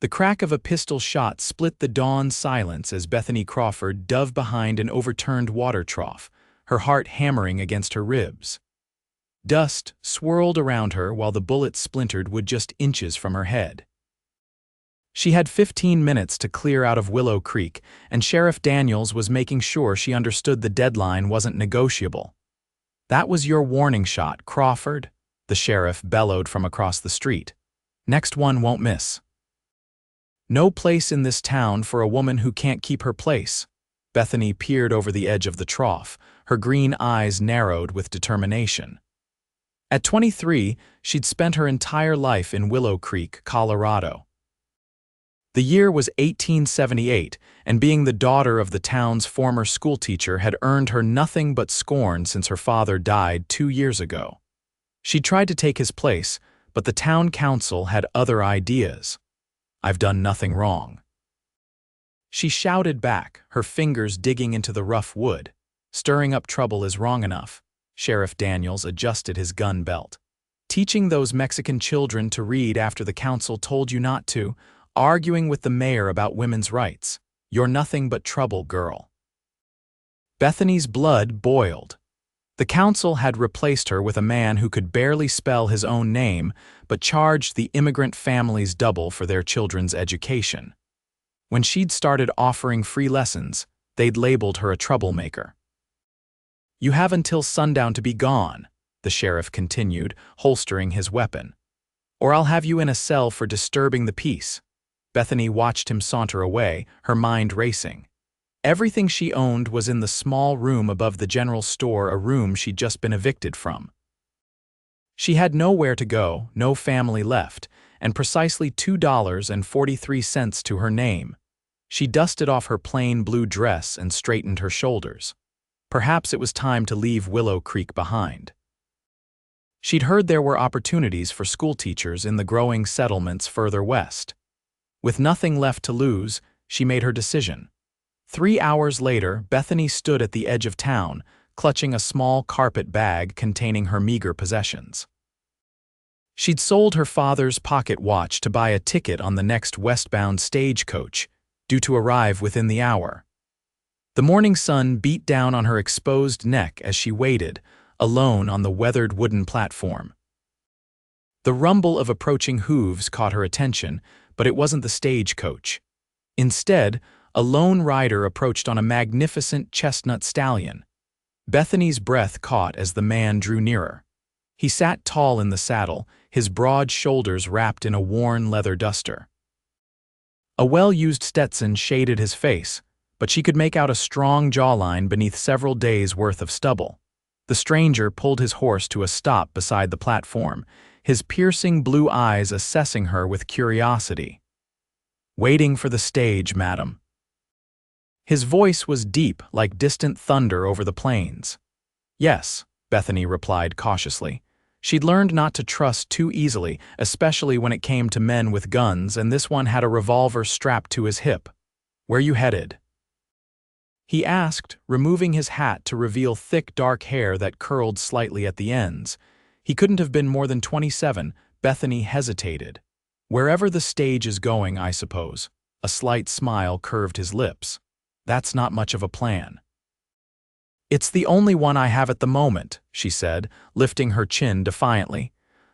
The crack of a pistol shot split the dawn silence as Bethany Crawford dove behind an overturned water trough, her heart hammering against her ribs. Dust swirled around her while the bullet splintered wood just inches from her head. She had 15 minutes to clear out of Willow Creek, and Sheriff Daniels was making sure she understood the deadline wasn't negotiable. "That was your warning shot, Crawford," the sheriff bellowed from across the street. "Next one won't miss." "No place in this town for a woman who can't keep her place." Bethany peered over the edge of the trough, her green eyes narrowed with determination. At 23, she'd spent her entire life in Willow Creek, Colorado. The year was 1878, and being the daughter of the town's former schoolteacher had earned her nothing but scorn since her father died 2 years ago. She tried to take his place, but the town council had other ideas. "I've done nothing wrong." She shouted back, her fingers digging into the rough wood. "Stirring up trouble is wrong enough." Sheriff Daniels adjusted his gun belt. "Teaching those Mexican children to read after the council told you not to, arguing with the mayor about women's rights. You're nothing but trouble, girl." Bethany's blood boiled. The council had replaced her with a man who could barely spell his own name, but charged the immigrant families double for their children's education. When she'd started offering free lessons, they'd labeled her a troublemaker. "You have until sundown to be gone," the sheriff continued, holstering his weapon. "Or I'll have you in a cell for disturbing the peace." Bethany watched him saunter away, her mind racing. Everything she owned was in the small room above the general store, a room she'd just been evicted from. She had nowhere to go, no family left, and precisely $2.43 to her name. She dusted off her plain blue dress and straightened her shoulders. Perhaps it was time to leave Willow Creek behind. She'd heard there were opportunities for schoolteachers in the growing settlements further west. With nothing left to lose, she made her decision. 3 hours later, Bethany stood at the edge of town, clutching a small carpet bag containing her meager possessions. She'd sold her father's pocket watch to buy a ticket on the next westbound stagecoach, due to arrive within the hour. The morning sun beat down on her exposed neck as she waited, alone on the weathered wooden platform. The rumble of approaching hooves caught her attention, but it wasn't the stagecoach. Instead, a lone rider approached on a magnificent chestnut stallion. Bethany's breath caught as the man drew nearer. He sat tall in the saddle, his broad shoulders wrapped in a worn leather duster. A well-used Stetson shaded his face, but she could make out a strong jawline beneath several days' worth of stubble. The stranger pulled his horse to a stop beside the platform, his piercing blue eyes assessing her with curiosity. "Waiting for the stage, madam." His voice was deep, like distant thunder over the plains. "Yes," Bethany replied cautiously. She'd learned not to trust too easily, especially when it came to men with guns, and this one had a revolver strapped to his hip. "Where you headed?" he asked, removing his hat to reveal thick dark hair that curled slightly at the ends. He couldn't have been more than 27. Bethany hesitated. "Wherever the stage is going, I suppose." A slight smile curved his lips. "That's not much of a plan." "It's the only one I have at the moment," she said, lifting her chin defiantly.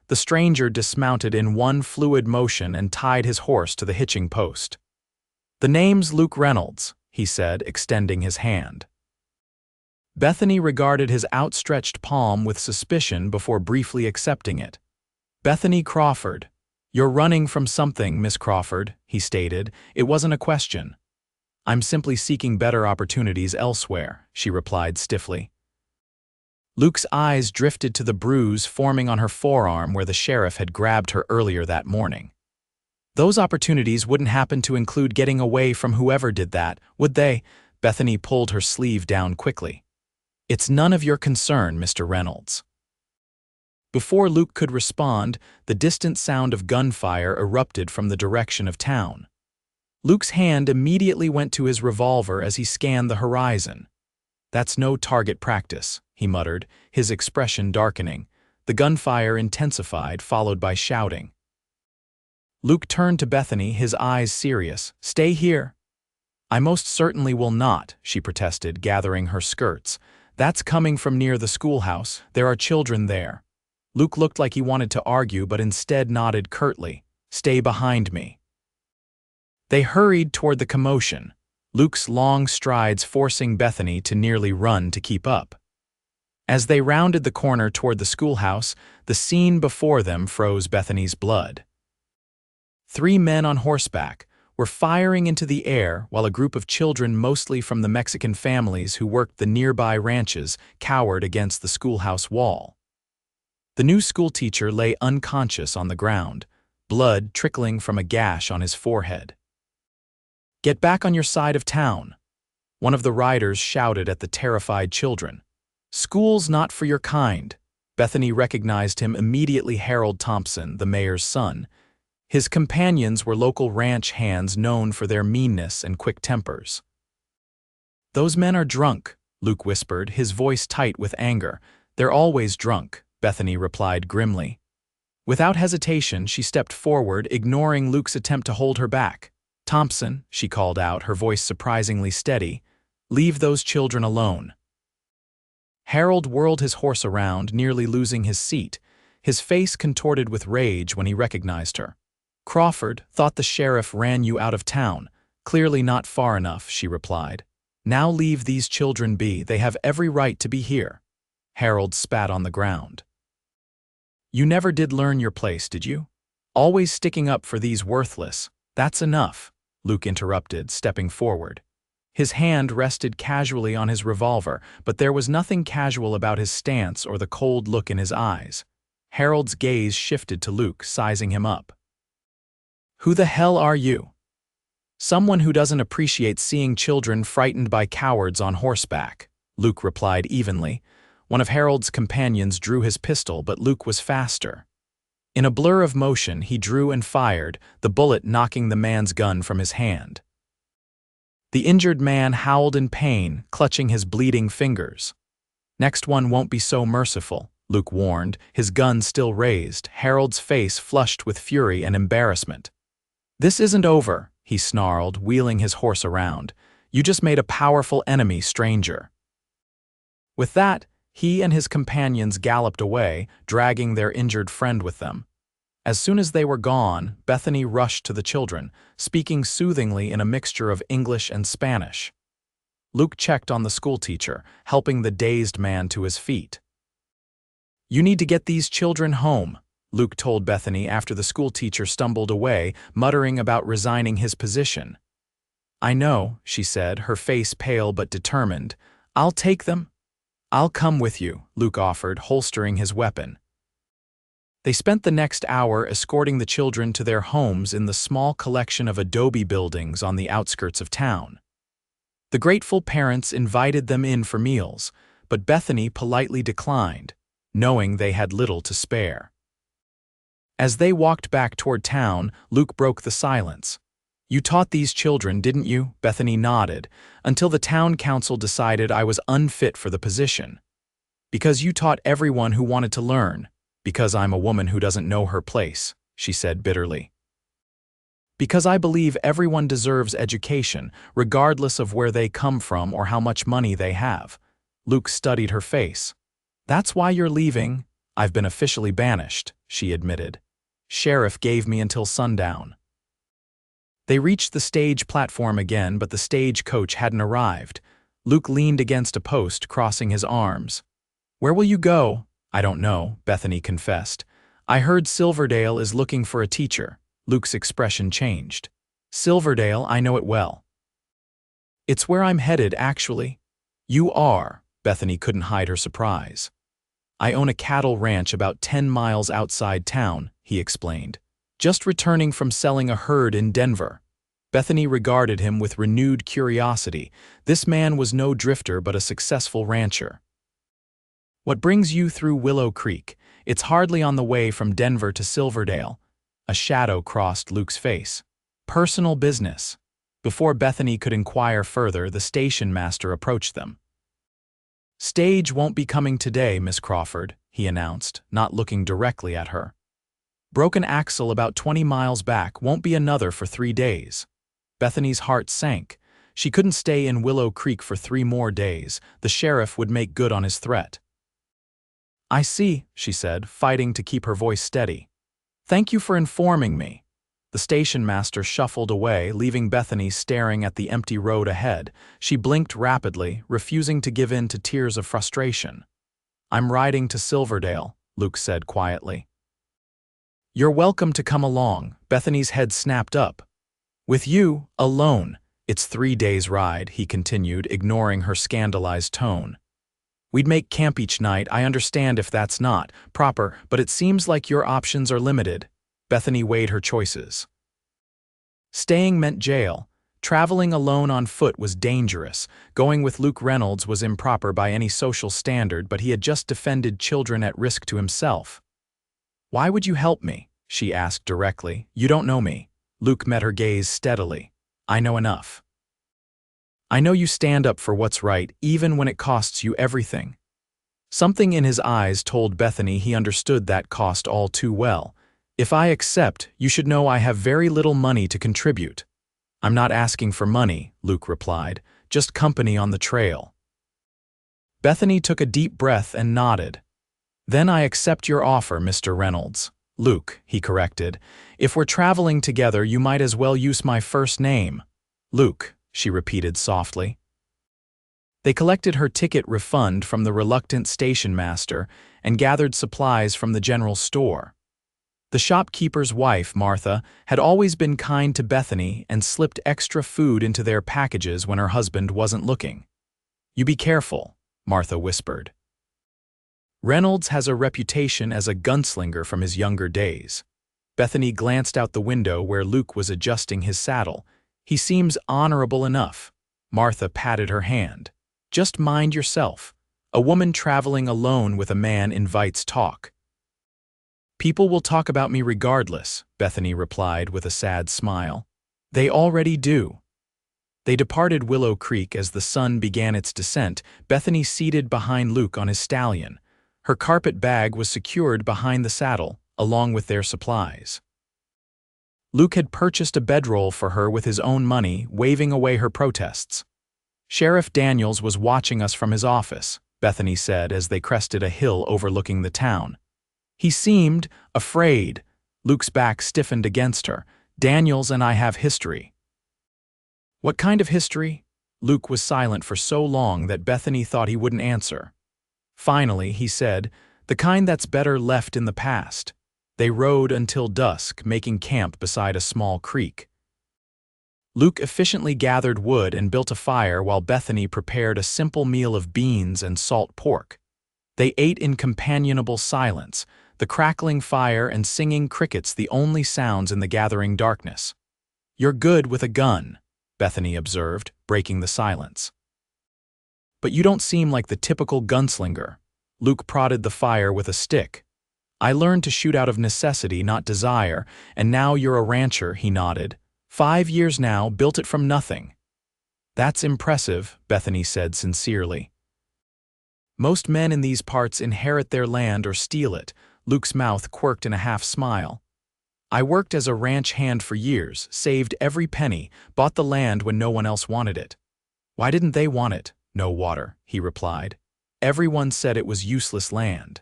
The stranger dismounted in one fluid motion and tied his horse to the hitching post. "The name's Luke Reynolds," he said, extending his hand. Bethany regarded his outstretched palm with suspicion before briefly accepting it. "Bethany Crawford." "You're running from something, Miss Crawford," he stated. "It wasn't a question." "I'm simply seeking better opportunities elsewhere," she replied stiffly. Luke's eyes drifted to the bruise forming on her forearm where the sheriff had grabbed her earlier that morning. "Those opportunities wouldn't happen to include getting away from whoever did that, would they?" Bethany pulled her sleeve down quickly. "It's none of your concern, Mr. Reynolds." Before Luke could respond, the distant sound of gunfire erupted from the direction of town. Luke's hand immediately went to his revolver as he scanned the horizon. "That's no target practice," he muttered, his expression darkening. The gunfire intensified, followed by shouting. Luke turned to Bethany, his eyes serious. "Stay here." "I most certainly will not," she protested, gathering her skirts. "That's coming from near the schoolhouse. There are children there." Luke looked like he wanted to argue but instead nodded curtly. "Stay behind me." They hurried toward the commotion, Luke's long strides forcing Bethany to nearly run to keep up. As they rounded the corner toward the schoolhouse, the scene before them froze Bethany's blood. 3 men on horseback were firing into the air while a group of children, mostly from the Mexican families who worked the nearby ranches, cowered against the schoolhouse wall. The new schoolteacher lay unconscious on the ground, blood trickling from a gash on his forehead. "Get back on your side of town," one of the riders shouted at the terrified children. "School's not for your kind." Bethany recognized him immediately. Harold Thompson, the mayor's son. His companions were local ranch hands known for their meanness and quick tempers. "Those men are drunk," Luke whispered, his voice tight with anger. "They're always drunk," Bethany replied grimly. Without hesitation, she stepped forward, ignoring Luke's attempt to hold her back. "Thompson," she called out, her voice surprisingly steady, "leave those children alone." Harold whirled his horse around, nearly losing his seat, his face contorted with rage when he recognized her. "Crawford, thought the sheriff ran you out of town. Clearly not far enough," she replied. "Now leave these children be. They have every right to be here." Harold spat on the ground. "You never did learn your place, did you? Always sticking up for these worthless." "That's enough," Luke interrupted, stepping forward. His hand rested casually on his revolver, but there was nothing casual about his stance or the cold look in his eyes. Harold's gaze shifted to Luke, sizing him up. "Who the hell are you?" "Someone who doesn't appreciate seeing children frightened by cowards on horseback," Luke replied evenly. One of Harold's companions drew his pistol, but Luke was faster. In a blur of motion, he drew and fired, the bullet knocking the man's gun from his hand. The injured man howled in pain, clutching his bleeding fingers. "Next one won't be so merciful," Luke warned, his gun still raised, Harold's face flushed with fury and embarrassment. "This isn't over," he snarled, wheeling his horse around. "You just made a powerful enemy, stranger." With that, he and his companions galloped away, dragging their injured friend with them. As soon as they were gone, Bethany rushed to the children, speaking soothingly in a mixture of English and Spanish. Luke checked on the schoolteacher, helping the dazed man to his feet. "You need to get these children home," Luke told Bethany after the schoolteacher stumbled away, muttering about resigning his position. "I know," she said, her face pale but determined. "I'll take them." "I'll come with you," Luke offered, holstering his weapon. They spent the next hour escorting the children to their homes in the small collection of adobe buildings on the outskirts of town. The grateful parents invited them in for meals, but Bethany politely declined, knowing they had little to spare. As they walked back toward town, Luke broke the silence. "You taught these children, didn't you?" Bethany nodded, "until the town council decided I was unfit for the position. Because you taught everyone who wanted to learn. Because I'm a woman who doesn't know her place," she said bitterly. "Because I believe everyone deserves education, regardless of where they come from or how much money they have." Luke studied her face. "That's why you're leaving." "I've been officially banished," she admitted. "Sheriff gave me until sundown." They reached the stage platform again, but the stage coach hadn't arrived. Luke leaned against a post, crossing his arms. "Where will you go?" "I don't know," Bethany confessed. "I heard Silverdale is looking for a teacher." Luke's expression changed. "Silverdale, I know it well. It's where I'm headed, actually." "You are?" Bethany couldn't hide her surprise. "I own a cattle ranch about 10 miles outside town," he explained. "Just returning from selling a herd in Denver." Bethany regarded him with renewed curiosity. This man was no drifter but a successful rancher. "What brings you through Willow Creek? It's hardly on the way from Denver to Silverdale." A shadow crossed Luke's face. "Personal business." Before Bethany could inquire further, the station master approached them. "Stage won't be coming today, Miss Crawford," he announced, not looking directly at her. Broken axle about 20 miles back, won't be another for 3 days. Bethany's heart sank. She couldn't stay in Willow Creek for 3 more days. The sheriff would make good on his threat. "I see," she said, fighting to keep her voice steady. "Thank you for informing me." The station master shuffled away, leaving Bethany staring at the empty road ahead. She blinked rapidly, refusing to give in to tears of frustration. "I'm riding to Silverdale," Luke said quietly. "You're welcome to come along." Bethany's head snapped up. "With you, alone. It's 3 days' ride," he continued, ignoring her scandalized tone. "We'd make camp each night. I understand if that's not proper, but it seems like your options are limited." Bethany weighed her choices. Staying meant jail. Traveling alone on foot was dangerous. Going with Luke Reynolds was improper by any social standard, but he had just defended children at risk to himself. "Why would you help me?" she asked directly. "You don't know me." Luke met her gaze steadily. "I know enough. I know you stand up for what's right, even when it costs you everything." Something in his eyes told Bethany he understood that cost all too well. "If I accept, you should know I have very little money to contribute." "I'm not asking for money," Luke replied, "just company on the trail." Bethany took a deep breath and nodded. "Then I accept your offer, Mr. Reynolds." "Luke," he corrected. "If we're traveling together, you might as well use my first name." "Luke," she repeated softly. They collected her ticket refund from the reluctant station master and gathered supplies from the general store. The shopkeeper's wife, Martha, had always been kind to Bethany and slipped extra food into their packages when her husband wasn't looking. "You be careful," Martha whispered. "Reynolds has a reputation as a gunslinger from his younger days." Bethany glanced out the window where Luke was adjusting his saddle. "He seems honorable enough." Martha patted her hand. "Just mind yourself. A woman traveling alone with a man invites talk." "People will talk about me regardless," Bethany replied with a sad smile. "They already do." They departed Willow Creek as the sun began its descent, Bethany seated behind Luke on his stallion. Her carpet bag was secured behind the saddle, along with their supplies. Luke had purchased a bedroll for her with his own money, waving away her protests. "Sheriff Daniels was watching us from his office," Bethany said as they crested a hill overlooking the town. "He seemed afraid." Luke's back stiffened against her. "Daniels and I have history." "What kind of history?" Luke was silent for so long that Bethany thought he wouldn't answer. Finally, he said, "The kind that's better left in the past." They rode until dusk, making camp beside a small creek. Luke efficiently gathered wood and built a fire while Bethany prepared a simple meal of beans and salt pork. They ate in companionable silence, the crackling fire and singing crickets the only sounds in the gathering darkness. "You're good with a gun," Bethany observed, breaking the silence. "But you don't seem like the typical gunslinger." Luke prodded the fire with a stick. "I learned to shoot out of necessity, not desire, and now you're a rancher," he nodded. 5 years now, built it from nothing." "That's impressive," Bethany said sincerely. "Most men in these parts inherit their land or steal it." Luke's mouth quirked in a half-smile. "I worked as a ranch hand for years, saved every penny, bought the land when no one else wanted it." "Why didn't they want it?" "No water," he replied. "Everyone said it was useless land.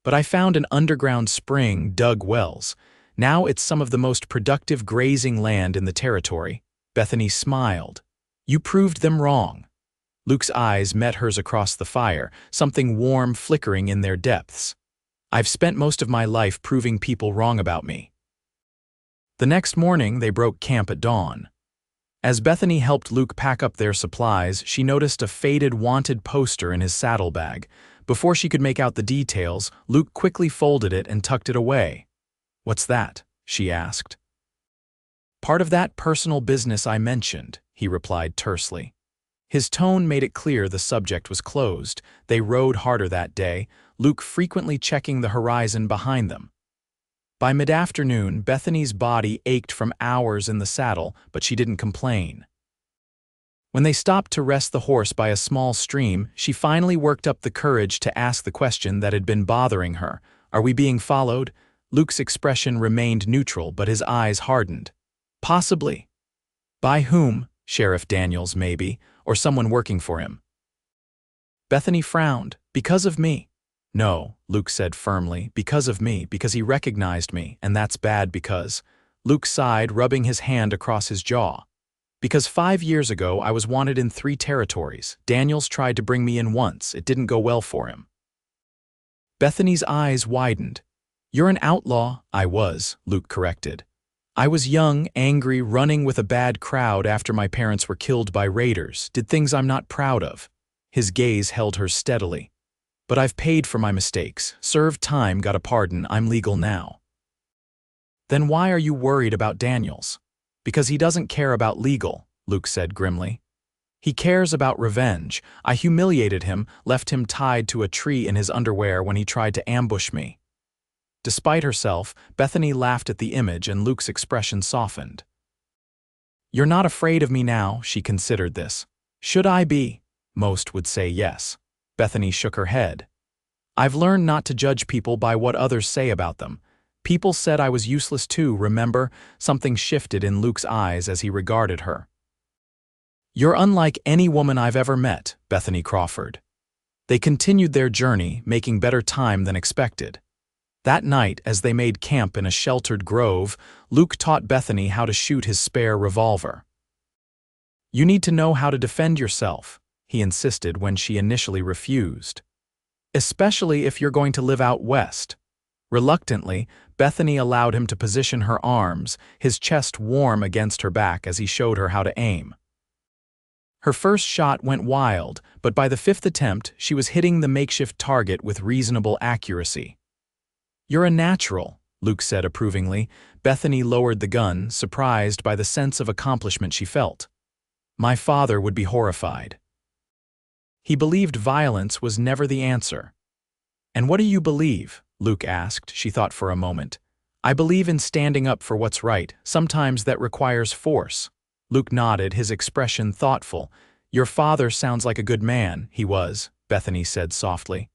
But I found an underground spring, dug wells. Now it's some of the most productive grazing land in the territory." Bethany smiled. "You proved them wrong." Luke's eyes met hers across the fire, something warm flickering in their depths. "I've spent most of my life proving people wrong about me." The next morning, they broke camp at dawn. As Bethany helped Luke pack up their supplies, she noticed a faded wanted poster in his saddlebag. Before she could make out the details, Luke quickly folded it and tucked it away. "What's that?" she asked. "Part of that personal business I mentioned," he replied tersely. His tone made it clear the subject was closed. They rode harder that day, Luke frequently checking the horizon behind them. By mid-afternoon, Bethany's body ached from hours in the saddle, but she didn't complain. When they stopped to rest the horse by a small stream, she finally worked up the courage to ask the question that had been bothering her. "Are we being followed?" Luke's expression remained neutral, but his eyes hardened. Possibly. By whom? Sheriff Daniels, maybe, or someone working for him. Bethany frowned. Because of me. No, Luke said firmly, because of me, because he recognized me, and that's bad because… Luke sighed, rubbing his hand across his jaw. Because 5 years ago I was wanted in 3 territories. Daniels tried to bring me in once. It didn't go well for him. Bethany's eyes widened. You're an outlaw. I was, Luke corrected. I was young, angry, running with a bad crowd after my parents were killed by raiders, did things I'm not proud of. His gaze held her steadily. But I've paid for my mistakes, served time, got a pardon, I'm legal now. Then why are you worried about Daniels? Because he doesn't care about legal, Luke said grimly. He cares about revenge. I humiliated him, left him tied to a tree in his underwear when he tried to ambush me. Despite herself, Bethany laughed at the image and Luke's expression softened. You're not afraid of me now, she considered this. Should I be? Most would say yes. Bethany shook her head. I've learned not to judge people by what others say about them. People said I was useless too, remember? Something shifted in Luke's eyes as he regarded her. You're unlike any woman I've ever met, Bethany Crawford. They continued their journey, making better time than expected. That night, as they made camp in a sheltered grove, Luke taught Bethany how to shoot his spare revolver. You need to know how to defend yourself, he insisted when she initially refused. Especially if you're going to live out west. Reluctantly, Bethany allowed him to position her arms, his chest warm against her back as he showed her how to aim. Her first shot went wild, but by the 5th attempt, she was hitting the makeshift target with reasonable accuracy. You're a natural, Luke said approvingly. Bethany lowered the gun, surprised by the sense of accomplishment she felt. My father would be horrified. He believed violence was never the answer. And what do you believe? Luke asked. She thought for a moment. I believe in standing up for what's right. Sometimes that requires force. Luke nodded, his expression thoughtful. Your father sounds like a good man. He was, Bethany said softly.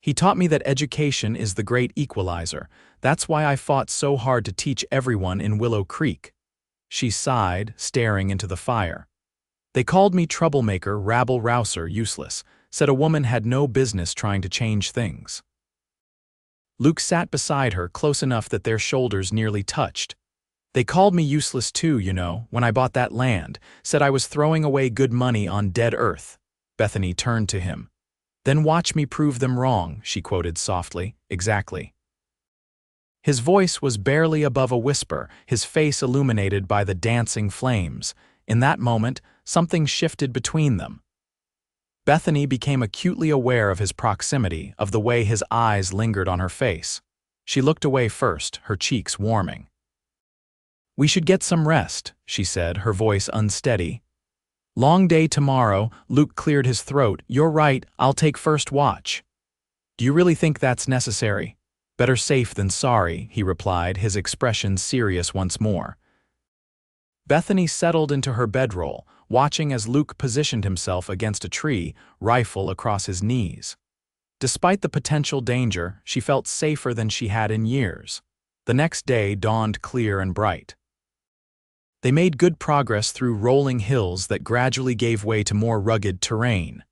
He taught me that education is the great equalizer. That's why I fought so hard to teach everyone in Willow Creek. She sighed, staring into the fire. They called me troublemaker, rabble-rouser, useless, said a woman had no business trying to change things. Luke sat beside her, close enough that their shoulders nearly touched. They called me useless too, you know, when I bought that land, said I was throwing away good money on dead earth. Bethany turned to him. Then watch me prove them wrong, she quoted softly. Exactly. His voice was barely above a whisper, his face illuminated by the dancing flames. In that moment, something shifted between them. Bethany became acutely aware of his proximity, of the way his eyes lingered on her face. She looked away first, her cheeks warming. We should get some rest, she said, her voice unsteady. Long day tomorrow. Luke cleared his throat. You're right, I'll take first watch. Do you really think that's necessary? Better safe than sorry, he replied, his expression serious once more. Bethany settled into her bedroll, watching as Luke positioned himself against a tree, rifle across his knees. Despite the potential danger, she felt safer than she had in years. The next day dawned clear and bright. They made good progress through rolling hills that gradually gave way to more rugged terrain.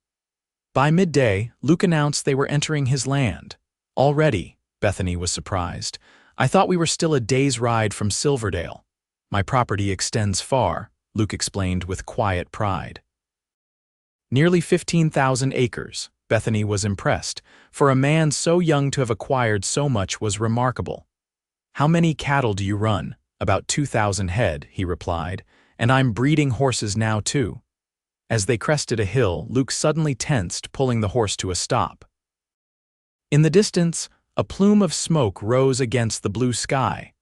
By midday, Luke announced they were entering his land. Already, Bethany was surprised. I thought we were still a day's ride from Silverdale. My property extends far, Luke explained with quiet pride. Nearly 15,000 acres, Bethany was impressed. For a man so young to have acquired so much was remarkable. How many cattle do you run? About 2,000 head, he replied, and I'm breeding horses now too. As they crested a hill, Luke suddenly tensed, pulling the horse to a stop. In the distance, a plume of smoke rose against the blue sky.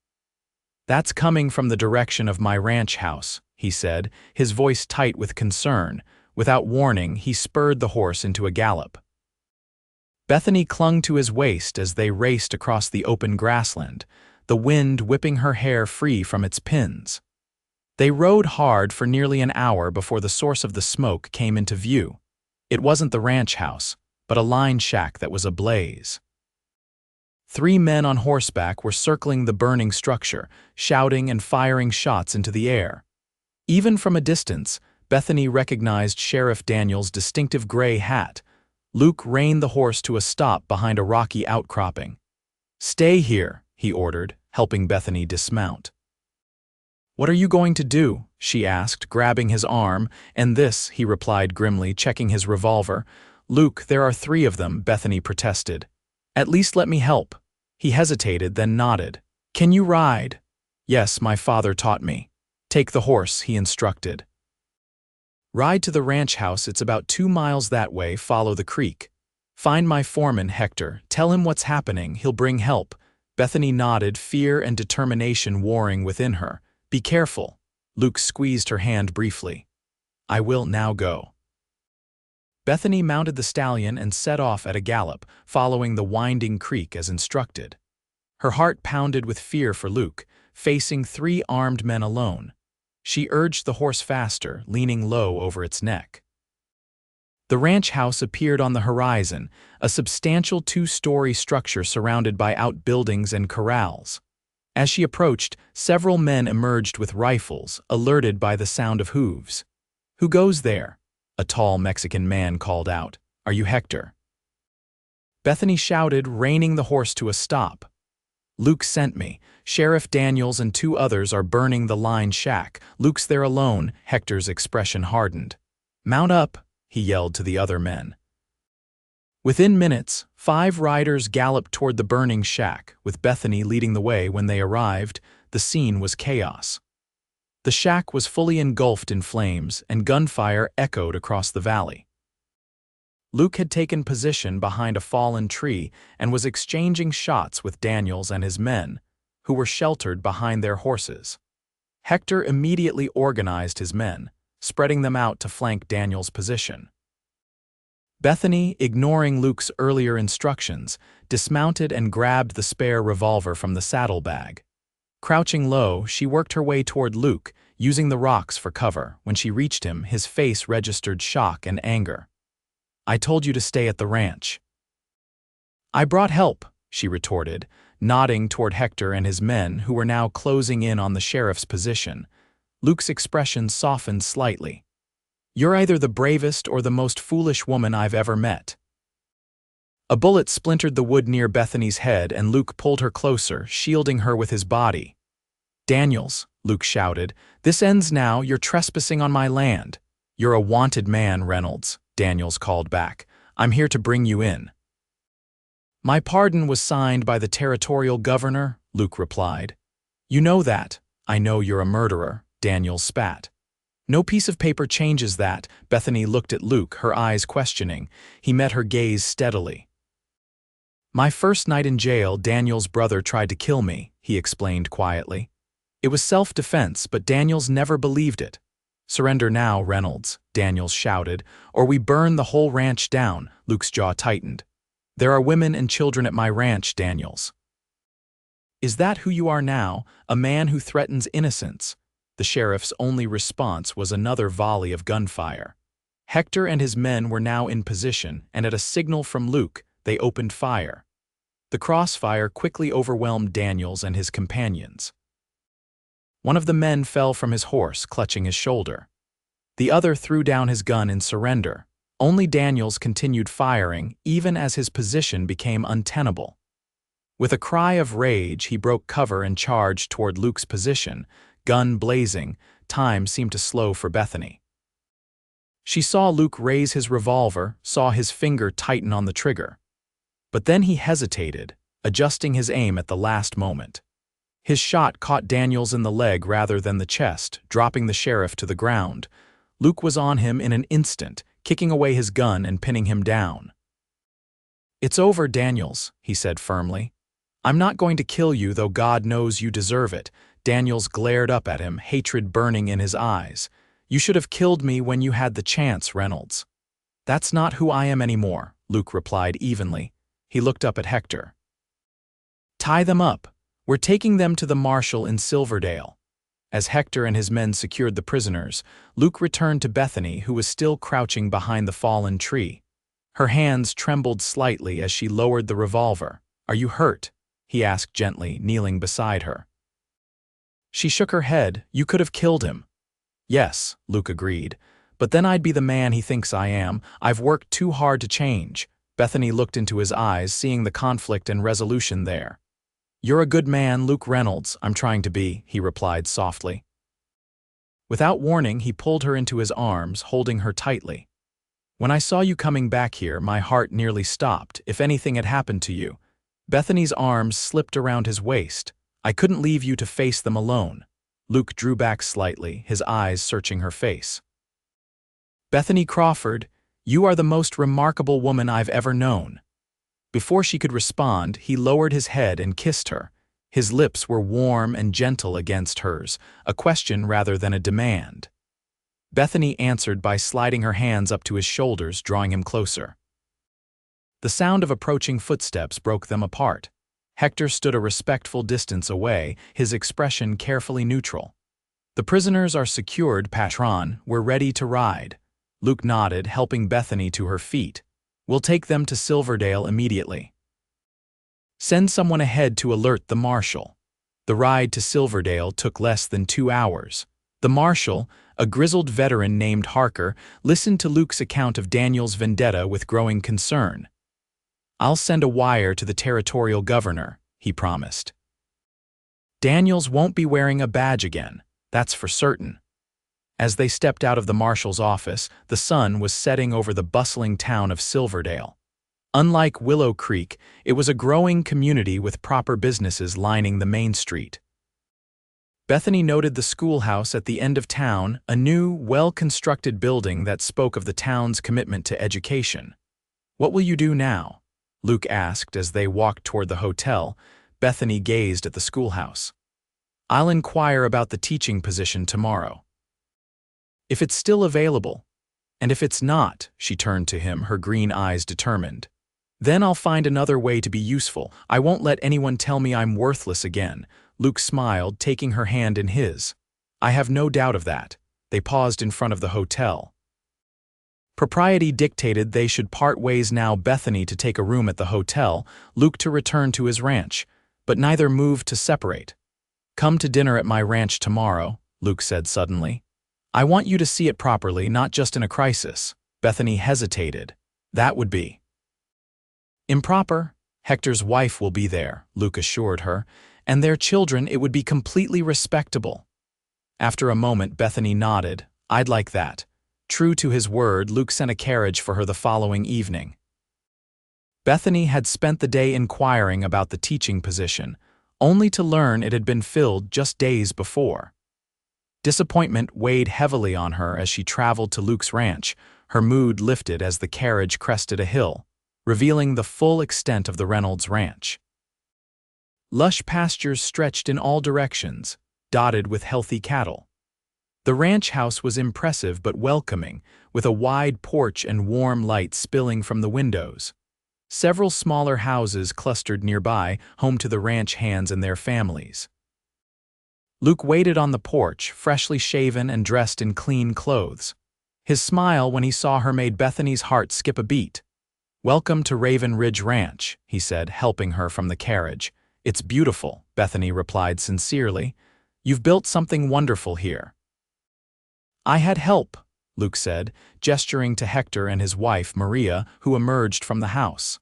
That's coming from the direction of my ranch house, he said, his voice tight with concern. Without warning, he spurred the horse into a gallop. Bethany clung to his waist as they raced across the open grassland, the wind whipping her hair free from its pins. They rode hard for nearly an hour before the source of the smoke came into view. It wasn't the ranch house, but a line shack that was ablaze. 3 men on horseback were circling the burning structure, shouting and firing shots into the air. Even from a distance, Bethany recognized Sheriff Daniels' distinctive gray hat. Luke reined the horse to a stop behind a rocky outcropping. "Stay here," he ordered, helping Bethany dismount. "What are you going to do?" she asked, grabbing his arm, and this, he replied grimly, checking his revolver. "Luke, there are 3 of them," Bethany protested. "At least let me help." He hesitated, then nodded. "Can you ride?" "Yes, my father taught me." "Take the horse," he instructed. "Ride to the ranch house, it's about 2 miles that way, follow the creek. Find my foreman, Hector, tell him what's happening, he'll bring help." Bethany nodded, fear and determination warring within her. "Be careful." Luke squeezed her hand briefly. "I will now go." Bethany mounted the stallion and set off at a gallop, following the winding creek as instructed. Her heart pounded with fear for Luke, facing 3 armed men alone. She urged the horse faster, leaning low over its neck. The ranch house appeared on the horizon, a substantial 2-story structure surrounded by outbuildings and corrals. As she approached, several men emerged with rifles, alerted by the sound of hooves. "Who goes there?" a tall Mexican man called out. "Are you Hector?" Bethany shouted, reining the horse to a stop. "Luke sent me. Sheriff Daniels and 2 others are burning the line shack. Luke's there alone." Hector's expression hardened. "Mount up," he yelled to the other men. Within minutes, 5 riders galloped toward the burning shack, with Bethany leading the way. When they arrived, the scene was chaos. The shack was fully engulfed in flames, and gunfire echoed across the valley. Luke had taken position behind a fallen tree and was exchanging shots with Daniels and his men, who were sheltered behind their horses. Hector immediately organized his men, spreading them out to flank Daniels' position. Bethany, ignoring Luke's earlier instructions, dismounted and grabbed the spare revolver from the saddlebag. Crouching low, she worked her way toward Luke, using the rocks for cover. When she reached him, his face registered shock and anger. "I told you to stay at the ranch." "I brought help," she retorted, nodding toward Hector and his men, who were now closing in on the sheriff's position. Luke's expression softened slightly. "You're either the bravest or the most foolish woman I've ever met." A bullet splintered the wood near Bethany's head, and Luke pulled her closer, shielding her with his body. "Daniels," Luke shouted, "this ends now. You're trespassing on my land." "You're a wanted man, Reynolds," Daniels called back. "I'm here to bring you in." "My pardon was signed by the territorial governor," Luke replied. "You know that." "I know you're a murderer," Daniels spat. "No piece of paper changes that." Bethany looked at Luke, her eyes questioning. He met her gaze steadily. "My first night in jail, Daniels' brother tried to kill me," he explained quietly. "It was self-defense, but Daniels never believed it." "Surrender now, Reynolds," Daniels shouted, "or we burn the whole ranch down." Luke's jaw tightened. "There are women and children at my ranch, Daniels." "Is that who you are now, a man who threatens innocence?" The sheriff's only response was another volley of gunfire. Hector and his men were now in position, and at a signal from Luke, they opened fire. The crossfire quickly overwhelmed Daniels and his companions. One of the men fell from his horse, clutching his shoulder. The other threw down his gun in surrender. Only Daniels continued firing, even as his position became untenable. With a cry of rage, he broke cover and charged toward Luke's position, gun blazing. Time seemed to slow for Bethany. She saw Luke raise his revolver, saw his finger tighten on the trigger. But then he hesitated, adjusting his aim at the last moment. His shot caught Daniels in the leg rather than the chest, dropping the sheriff to the ground. Luke was on him in an instant, kicking away his gun and pinning him down. "It's over, Daniels," he said firmly. "I'm not going to kill you, though God knows you deserve it." Daniels glared up at him, hatred burning in his eyes. "You should have killed me when you had the chance, Reynolds." "That's not who I am anymore," Luke replied evenly. He looked up at Hector. "Tie them up. We're taking them to the marshal in Silverdale." As Hector and his men secured the prisoners, Luke returned to Bethany, who was still crouching behind the fallen tree. Her hands trembled slightly as she lowered the revolver. "Are you hurt?" he asked gently, kneeling beside her. She shook her head. You could have killed him. Yes, Luke agreed. But then I'd be the man he thinks I am. I've worked too hard to change. Bethany looked into his eyes, seeing the conflict and resolution there. You're a good man, Luke Reynolds, I'm trying to be, he replied softly. Without warning, he pulled her into his arms, holding her tightly. When I saw you coming back here, my heart nearly stopped, if anything had happened to you. Bethany's arms slipped around his waist. I couldn't leave you to face them alone. Luke drew back slightly, his eyes searching her face. Bethany Crawford, you are the most remarkable woman I've ever known. Before she could respond, he lowered his head and kissed her. His lips were warm and gentle against hers, a question rather than a demand. Bethany answered by sliding her hands up to his shoulders, drawing him closer. The sound of approaching footsteps broke them apart. Hector stood a respectful distance away, his expression carefully neutral. The prisoners are secured, patron. We're ready to ride. Luke nodded, helping Bethany to her feet. We'll take them to Silverdale immediately. Send someone ahead to alert the marshal. The ride to Silverdale took less than 2 hours. The marshal, a grizzled veteran named Harker, listened to Luke's account of Daniel's vendetta with growing concern. I'll send a wire to the territorial governor, he promised. Daniels won't be wearing a badge again, that's for certain. As they stepped out of the marshal's office, the sun was setting over the bustling town of Silverdale. Unlike Willow Creek, it was a growing community with proper businesses lining the main street. Bethany noted the schoolhouse at the end of town, a new, well-constructed building that spoke of the town's commitment to education. What will you do now? Luke asked as they walked toward the hotel. Bethany gazed at the schoolhouse. I'll inquire about the teaching position tomorrow. If it's still available. And if it's not, she turned to him, her green eyes determined. Then I'll find another way to be useful. I won't let anyone tell me I'm worthless again. Luke smiled, taking her hand in his. I have no doubt of that. They paused in front of the hotel. Propriety dictated they should part ways now, Bethany to take a room at the hotel, Luke to return to his ranch, but neither moved to separate. Come to dinner at my ranch tomorrow, Luke said suddenly. I want you to see it properly, not just in a crisis. Bethany hesitated. That would be improper. Hector's wife will be there, Luke assured her, and their children. It would be completely respectable. After a moment, Bethany nodded. I'd like that. True to his word, Luke sent a carriage for her the following evening. Bethany had spent the day inquiring about the teaching position, only to learn it had been filled just days before. Disappointment weighed heavily on her as she traveled to Luke's ranch. Her mood lifted as the carriage crested a hill, revealing the full extent of the Reynolds ranch. Lush pastures stretched in all directions, dotted with healthy cattle. The ranch house was impressive but welcoming, with a wide porch and warm light spilling from the windows. Several smaller houses clustered nearby, home to the ranch hands and their families. Luke waited on the porch, freshly shaven and dressed in clean clothes. His smile when he saw her made Bethany's heart skip a beat. Welcome to Raven Ridge Ranch, he said, helping her from the carriage. It's beautiful, Bethany replied sincerely. You've built something wonderful here. I had help, Luke said, gesturing to Hector and his wife, Maria, who emerged from the house.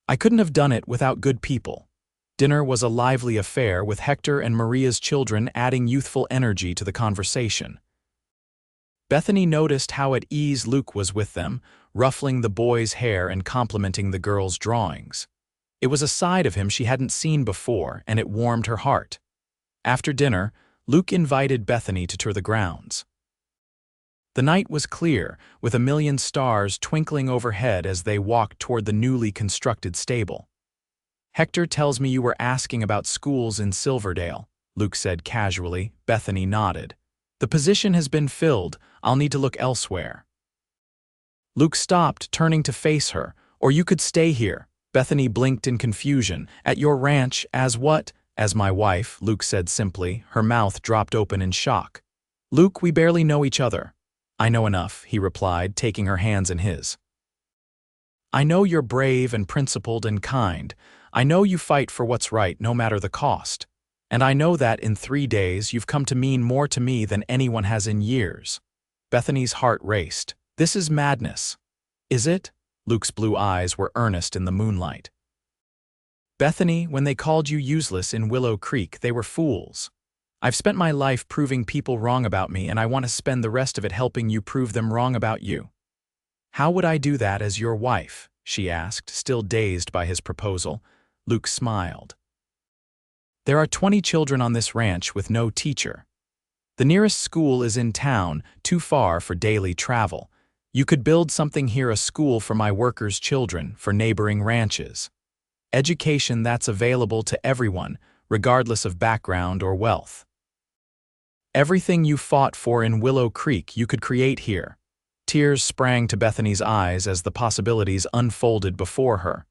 I couldn't have done it without good people. Dinner was a lively affair, with Hector and Maria's children adding youthful energy to the conversation. Bethany noticed how at ease Luke was with them, ruffling the boy's hair and complimenting the girls' drawings. It was a side of him she hadn't seen before, and it warmed her heart. After dinner, Luke invited Bethany to tour the grounds. The night was clear, with a million stars twinkling overhead as they walked toward the newly constructed stable. Hector tells me you were asking about schools in Silverdale, Luke said casually. Bethany nodded. The position has been filled. I'll need to look elsewhere. Luke stopped, turning to face her. Or you could stay here. Bethany blinked in confusion. At your ranch, as what? As my wife, Luke said simply. Her mouth dropped open in shock. Luke, we barely know each other. I know enough, he replied, taking her hands in his. I know you're brave and principled and kind. I know you fight for what's right no matter the cost. And I know that in 3 days you've come to mean more to me than anyone has in years." Bethany's heart raced. This is madness. Is it? Luke's blue eyes were earnest in the moonlight. Bethany, when they called you useless in Willow Creek, they were fools. I've spent my life proving people wrong about me, and I want to spend the rest of it helping you prove them wrong about you. How would I do that as your wife? She asked, still dazed by his proposal. Luke smiled. There are 20 children on this ranch with no teacher. The nearest school is in town, too far for daily travel. You could build something here, a school for my workers' children, for neighboring ranches. Education that's available to everyone, regardless of background or wealth. Everything you fought for in Willow Creek you could create here. Tears sprang to Bethany's eyes as the possibilities unfolded before her.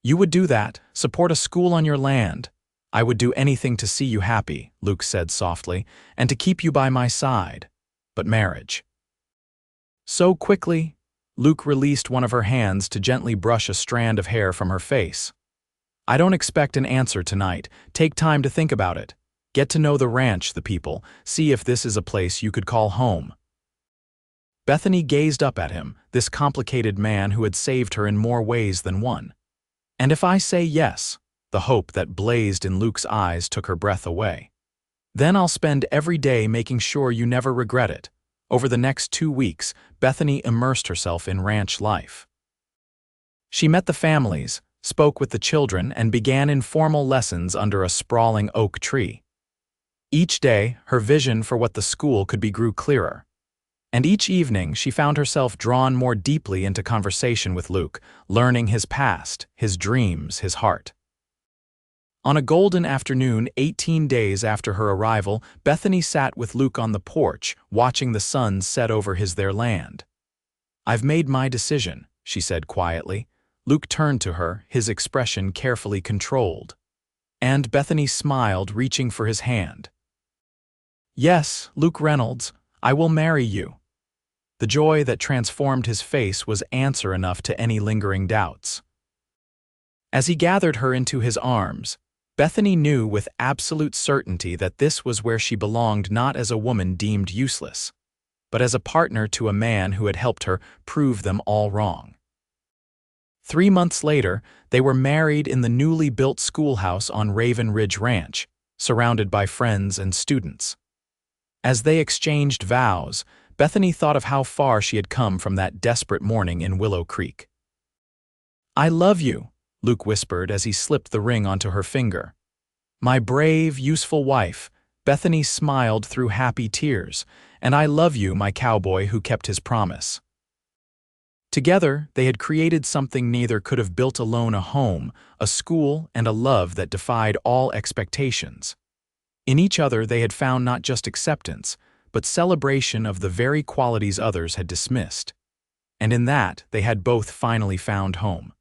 You would do that, support a school on your land. I would do anything to see you happy, Luke said softly, and to keep you by my side. But marriage. So quickly, Luke released one of her hands to gently brush a strand of hair from her face. I don't expect an answer tonight. Take time to think about it. Get to know the ranch, the people. See if this is a place you could call home. Bethany gazed up at him, this complicated man who had saved her in more ways than one. And if I say yes, the hope that blazed in Luke's eyes took her breath away. Then I'll spend every day making sure you never regret it. Over the next 2 weeks, Bethany immersed herself in ranch life. She met the families, spoke with the children, and began informal lessons under a sprawling oak tree. Each day, her vision for what the school could be grew clearer. And each evening, she found herself drawn more deeply into conversation with Luke, learning his past, his dreams, his heart. On a golden afternoon, 18 days after her arrival, Bethany sat with Luke on the porch, watching the sun set over their land. I've made my decision, she said quietly. Luke turned to her, his expression carefully controlled. And Bethany smiled, reaching for his hand. Yes, Luke Reynolds, I will marry you. The joy that transformed his face was answer enough to any lingering doubts. As he gathered her into his arms, Bethany knew with absolute certainty that this was where she belonged, not as a woman deemed useless, but as a partner to a man who had helped her prove them all wrong. 3 months later, they were married in the newly built schoolhouse on Raven Ridge Ranch, surrounded by friends and students. As they exchanged vows, Bethany thought of how far she had come from that desperate morning in Willow Creek. I love you, Luke whispered as he slipped the ring onto her finger. My brave, useful wife, Bethany smiled through happy tears, and I love you, my cowboy who kept his promise. Together, they had created something neither could have built alone: a home, a school, and a love that defied all expectations. In each other they had found not just acceptance, but celebration of the very qualities others had dismissed. And in that, they had both finally found home.